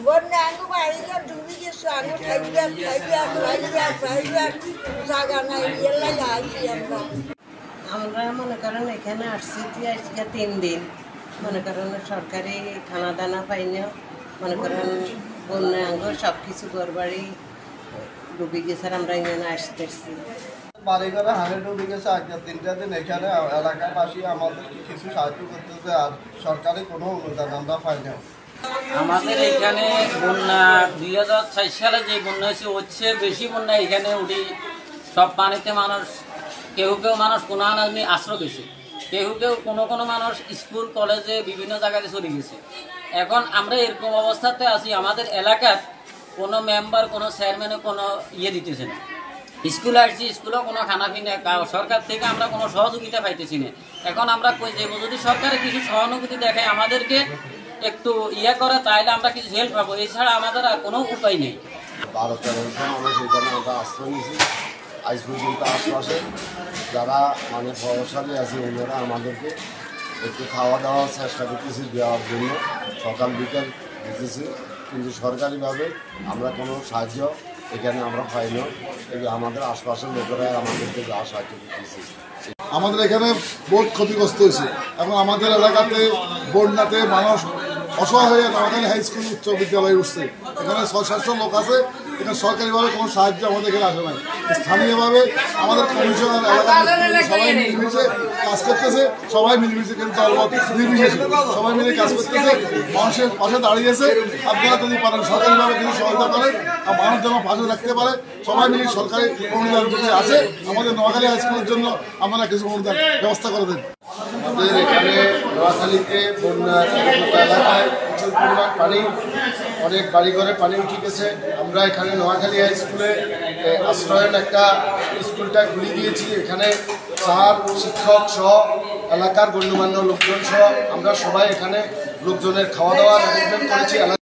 বন্যা আঙ্গু বাড়িতে ডুবি গেছে আঙ্গু খাইবার জায়গা নাই এলাই আসি আমরা মনে করেন এখানে আসছি আজকে 3 দিন মনে করেন সরকারি খানা দানা পাই না মনে করেন বন্যা আঙ্গু সব কিছু ঘরবাড়ি ডুবি গেছে আমরা এখানে আসতেছি বাড়িঘরে হারে ডুবে গেছে আজকে 3টা দিন এখানে এলাকাবাসী আমাদের কিছু সাহায্য করতেছে আর সরকারি কোনো অনুদান আমরা পাই না। আমাদের এখানে বন্যা 2006 সালে যে বন্যা হচ্ছে বেশি বন্যা এখানে উঠি সব পানিতে মানুষ কেউ মানুষ কোনো আশ্রয় গেছে কেউ কোনো মানুষ স্কুল কলেজে বিভিন্ন জায়গায় চলে গেছে। এখন আমরা এরকম অবস্থাতে আছি আমাদের এলাকার কোনো মেম্বার কোনো চেয়ারম্যানে কোনো দিতেছে না। স্কুলে আসছি স্কুলেও কোনো খানা পিনা সরকার থেকে আমরা কোনো সহযোগিতা পাইতেছি না। এখন আমরা কই যে যদি সরকারে কিছু সহানুভূতি দেখায় আমাদেরকে একটু করে তাইলে আমরা কিছু হেল্প পাবো, এছাড়া আমাদের আর কোনো উপায় নেই। 12-13 আমরা সেখানে আমরা আশ্রয় নিয়েছি। আজ পর্যন্ত আশপাশে যারা মানে প্রভাবশালী আছে ওনারা আমাদেরকে একটু খাওয়া দাওয়ার চেষ্টা করতেছি দেওয়ার জন্য, সকাল বিকেল দিতেছি, কিন্তু সরকারিভাবে আমরা কোনো সাহায্য এখানে আমরা পাই না। আমাদের আশপাশের লোকেরা আমাদেরকে যা সাহায্য করতেছি। আমাদের এখানে বহুত ক্ষতিগ্রস্ত হয়েছে এবং আমাদের এলাকাতে বন্যাতে মানুষ অসহায় হয়ে আমাদের হাই স্কুল উচ্চ বিদ্যালয়ে উঠছে। এখানে 600-700 লোক আছে, এখানে সরকারিভাবে কোনো সাহায্য আমাদের এখানে আসে নাই। স্থানীয়ভাবে আমাদের কমিশনার এলাকার সবাই মিলেমিশে কাজ করতেছে, সবাই মিলেমিশে কিন্তু দলবদ্ধ নির্বিশেষে সবাই মিলে কাজ করতেছে, মানুষের পাশে দাঁড়িয়েছে। আপনারা যদি পারেন সরকারিভাবে কিছু সহায়তা করেন আর মানুষ যেন পাশে রাখতে পারে, সবাই মিলে সরকারি অনুদান যদি আছে আমাদের নোয়াখালী হাই স্কুলের জন্য আপনারা কিছু অনুদান ব্যবস্থা করে দেন। আমাদের এখানে নোয়াখালীতে বন্যা এলাকায় প্রচুর পরিমাণ পানি, অনেক বাড়িঘরে পানি উঠে গেছে। আমরা এখানে নোয়াখালী হাই স্কুলে আশ্রয়ের একটা স্কুলটা খুলে দিয়েছি। এখানে স্যার শিক্ষক সহ এলাকার গণ্যমান্য লোকজন সহ আমরা সবাই এখানে লোকজনের খাওয়া দাওয়ার অ্যারেঞ্জমেন্ট করেছি।